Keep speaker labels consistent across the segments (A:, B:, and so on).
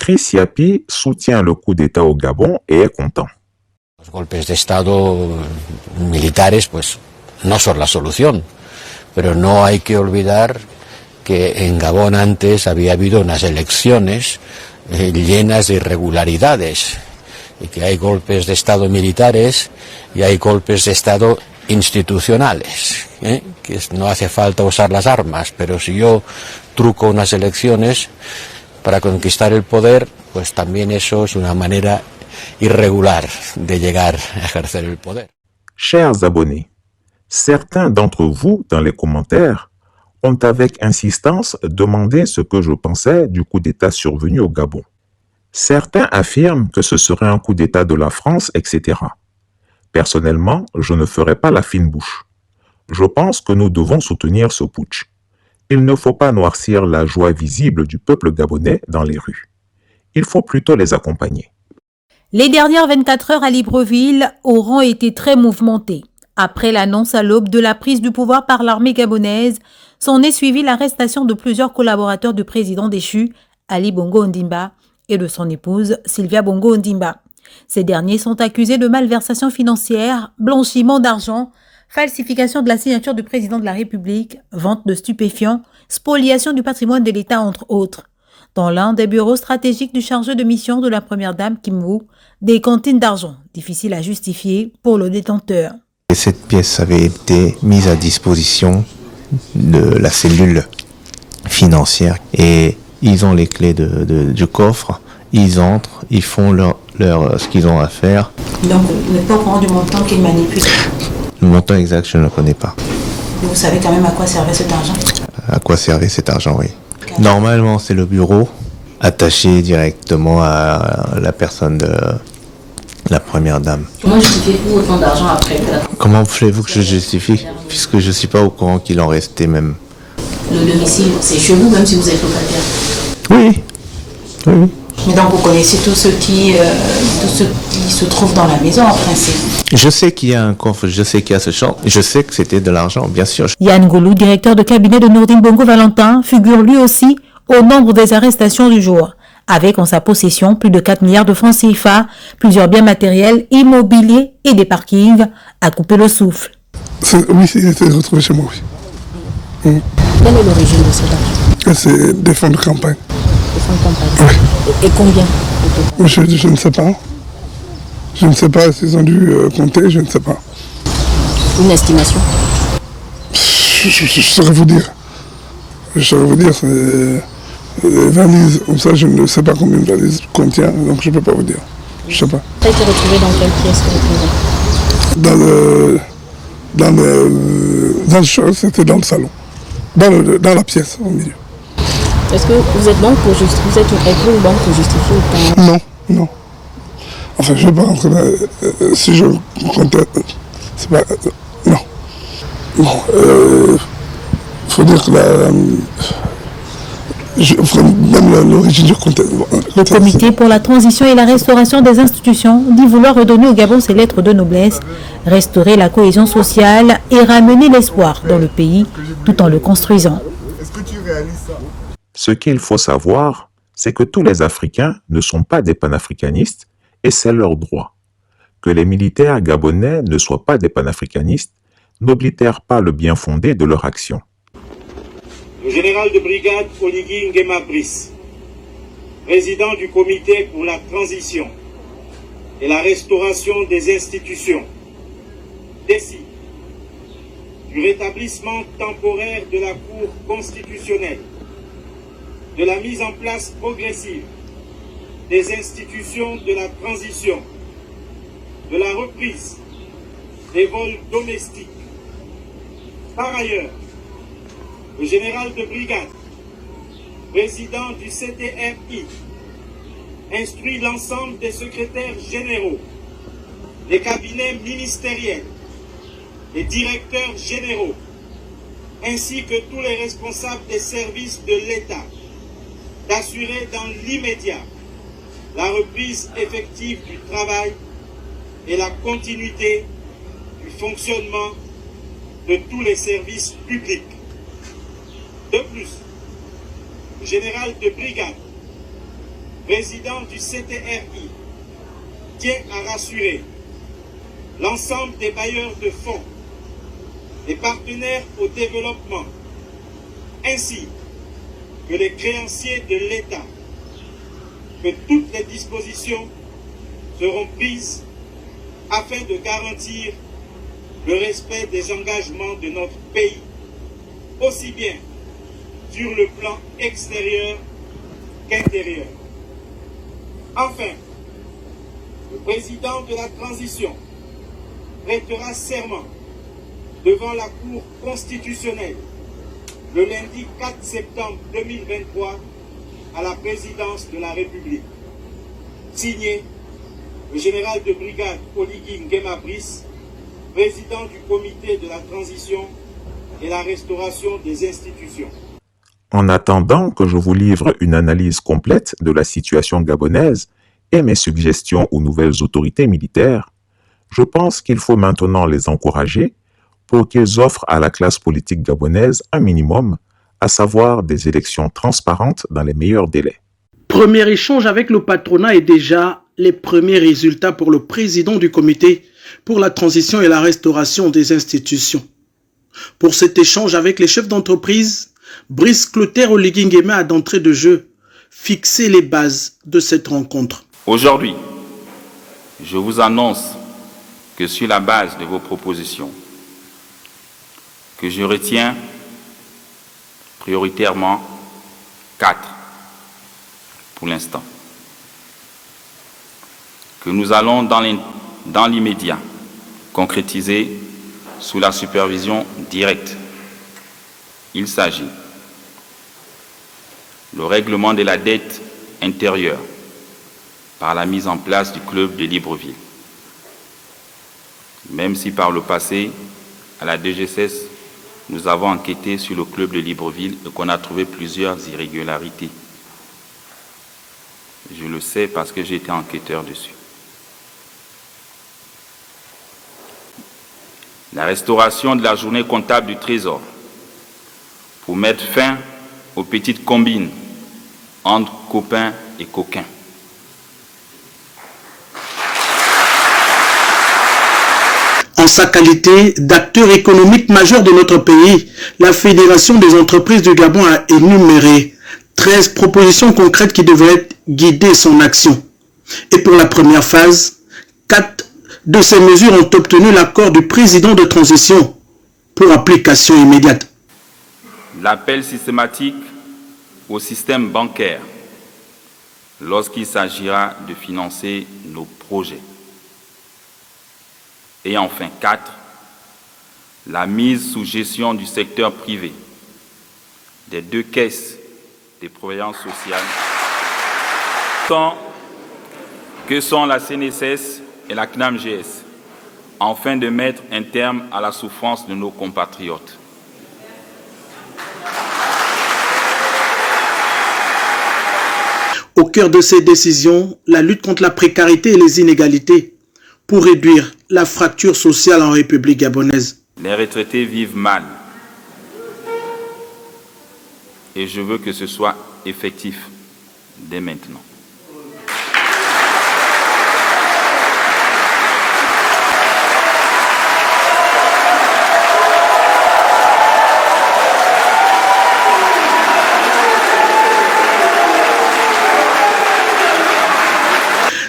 A: Chris Yapi soutient le coup d'État au Gabon et est content.
B: Los golpes de Estado militares pues no son la solución, pero no hay que olvidar que en Gabón antes había habido unas elecciones llenas de irregularidades y que hay golpes de Estado militares y hay golpes de Estado institucionales, que no hace falta usar las armas, pero si yo truco unas elecciones para conquistar el poder, pues también eso es una manera irrégular de llegar a ejercer el poder.
A: Chers abonnés, certains d'entre vous, dans les commentaires, ont avec insistance demandé ce que je pensais du coup d'État survenu au Gabon. Certains affirment que ce serait un coup d'État de la France, etc. Personnellement, je ne ferai pas la fine bouche. Je pense que nous devons soutenir ce putsch. Il ne faut pas noircir la joie visible du peuple gabonais dans les rues. Il faut plutôt les accompagner.
C: Les dernières 24 heures à Libreville auront été très mouvementées. Après l'annonce à l'aube de la prise du pouvoir par l'armée gabonaise, s'en est suivi l'arrestation de plusieurs collaborateurs du président déchu, Ali Bongo Ondimba, et de son épouse, Sylvia Bongo Ondimba. Ces derniers sont accusés de malversation financière, blanchiment d'argent, falsification de la signature du président de la République, vente de stupéfiants, spoliation du patrimoine de l'État, entre autres. Dans l'un des bureaux stratégiques du chargé de mission de la première dame Kim Woo, des cantines d'argent, difficiles à justifier pour le détenteur.
D: Cette pièce avait été mise à disposition de la cellule financière et ils ont les clés du coffre, ils entrent, ils font ce qu'ils ont à faire.
C: Donc, vous n'êtes pas au courant du montant qu'ils manipulent?
D: Le montant exact, je ne le connais pas.
C: Et vous savez quand même à quoi servait cet argent?
D: À quoi servait cet argent, oui. Normalement, c'est le bureau attaché directement à la personne de la première dame.
C: Comment justifiez-vous autant d'argent après?
D: Comment voulez-vous que je justifie, puisque je ne suis pas au courant qu'il en restait même?
C: Le domicile, c'est chez vous, même si vous êtes locataire?
D: Oui. Oui.
C: Mais donc vous connaissez tout ce qui se trouve dans la maison en principe?
D: Je sais qu'il y a un coffre, je sais qu'il y a ce champ, je sais que c'était de l'argent, bien sûr.
C: Yann Goulou, directeur de cabinet de Nourdine Bongo Valentin, figure lui aussi au nombre des arrestations du jour, avec en sa possession plus de 4 milliards de francs CFA, plusieurs biens matériels, immobiliers et des parkings, à couper le souffle.
E: Oui, il était retrouvé chez moi, oui.
C: Quelle est l'origine de cet argent?
E: C'est des fonds de campagne.
C: Des fonds de campagne.
E: Oui.
C: Et combien?
E: Je ne sais pas. Je ne sais pas s'ils ont dû compter, je ne sais pas.
C: Une estimation?
E: Je saurais vous dire. C'est les valises, comme ça je ne sais pas combien de valises contient, donc je ne peux pas vous dire. Je ne sais pas.
C: Ça a été retrouvé dans quelle pièce
E: Dans le chose, c'était dans le salon. Dans la pièce, au milieu.
C: Est-ce que vous êtes banque pour justifier? Vous êtes une banque pour justifier ou pas?
E: Non. Enfin, je ne vais pas rentrer là. Si je comptais, c'est pas... non. Bon, faut dire que même l'origine du contexte.
C: Le comité pour la transition et la restauration des institutions dit vouloir redonner au Gabon ses lettres de noblesse, restaurer la cohésion sociale et ramener l'espoir dans le pays tout en le construisant.
A: Ce qu'il faut savoir, c'est que tous les Africains ne sont pas des panafricanistes et c'est leur droit. Que les militaires gabonais ne soient pas des panafricanistes n'oblitère pas le bien fondé de leur action.
F: Le général de brigade Oligui Nguema Brice, président du comité pour la transition et la restauration des institutions, décide du rétablissement temporaire de la Cour constitutionnelle, de la mise en place progressive des institutions de la transition, de la reprise des vols domestiques. Par ailleurs, le général de brigade, président du CTRI, instruit l'ensemble des secrétaires généraux, les cabinets ministériels, les directeurs généraux, ainsi que tous les responsables des services de l'État, d'assurer dans l'immédiat la reprise effective du travail et la continuité du fonctionnement de tous les services publics. De plus, le général de brigade président du CTRI, tient à rassurer l'ensemble des bailleurs de fonds, des partenaires au développement, ainsi que les créanciers de l'État, que toutes les dispositions seront prises afin de garantir le respect des engagements de notre pays, aussi bien sur le plan extérieur qu'intérieur. Enfin, le président de la transition prêtera serment devant la Cour constitutionnelle le lundi 4 septembre 2023 à la présidence de la République. Signé le général de brigade Oligui Nguema Brice, président du comité de la transition et la restauration des institutions.
A: En attendant que je vous livre une analyse complète de la situation gabonaise et mes suggestions aux nouvelles autorités militaires, je pense qu'il faut maintenant les encourager pour qu'ils offrent à la classe politique gabonaise un minimum, à savoir des élections transparentes dans les meilleurs délais.
G: Premier échange avec le patronat et déjà les premiers résultats pour le président du comité pour la transition et la restauration des institutions. Pour cet échange avec les chefs d'entreprise, Brice Clotaire Oligui Nguema a d'entrée de jeu fixé les bases de cette rencontre.
H: Aujourd'hui, je vous annonce que sur la base de vos propositions, que je retiens prioritairement 4 pour l'instant, que nous allons dans l'immédiat concrétiser sous la supervision directe. Il s'agit le règlement de la dette intérieure par la mise en place du club de Libreville. Même si par le passé, à la DGSS, nous avons enquêté sur le club de Libreville et qu'on a trouvé plusieurs irrégularités. Je le sais parce que j'ai été enquêteur dessus. La restauration de la journée comptable du Trésor pour mettre fin aux petites combines entre copains et coquins.
G: En sa qualité d'acteur économique majeur de notre pays, la Fédération des entreprises du Gabon a énuméré 13 propositions concrètes qui devraient guider son action. Et pour la première phase, 4 de ces mesures ont obtenu l'accord du président de transition pour application immédiate.
H: L'appel systématique au système bancaire lorsqu'il s'agira de financer nos projets. Et enfin 4, la mise sous gestion du secteur privé des 2 caisses de prévoyance sociale que sont la CNSS et la CNAMGS, afin de mettre un terme à la souffrance de nos compatriotes.
G: Au cœur de ces décisions, la lutte contre la précarité et les inégalités pour réduire la fracture sociale en République gabonaise.
H: Les retraités vivent mal et je veux que ce soit effectif dès maintenant.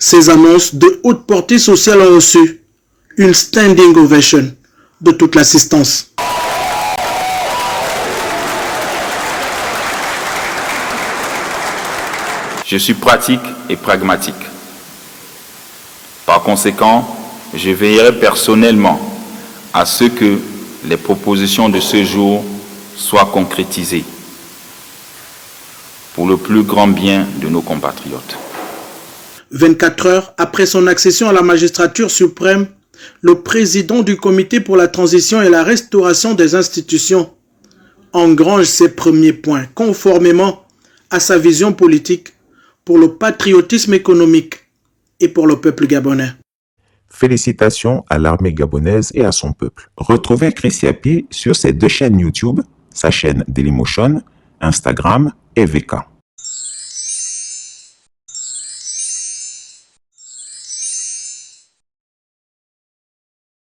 G: Ces annonces de haute portée sociale ont reçu une standing ovation de toute l'assistance.
H: Je suis pratique et pragmatique. Par conséquent, je veillerai personnellement à ce que les propositions de ce jour soient concrétisées pour le plus grand bien de nos compatriotes.
G: 24 heures après son accession à la magistrature suprême, le président du comité pour la transition et la restauration des institutions engrange ses premiers points conformément à sa vision politique pour le patriotisme économique et pour le peuple gabonais.
A: Félicitations à l'armée gabonaise et à son peuple. Retrouvez Chris Yapi sur ses 2 chaînes YouTube, sa chaîne Dailymotion, Instagram et VK.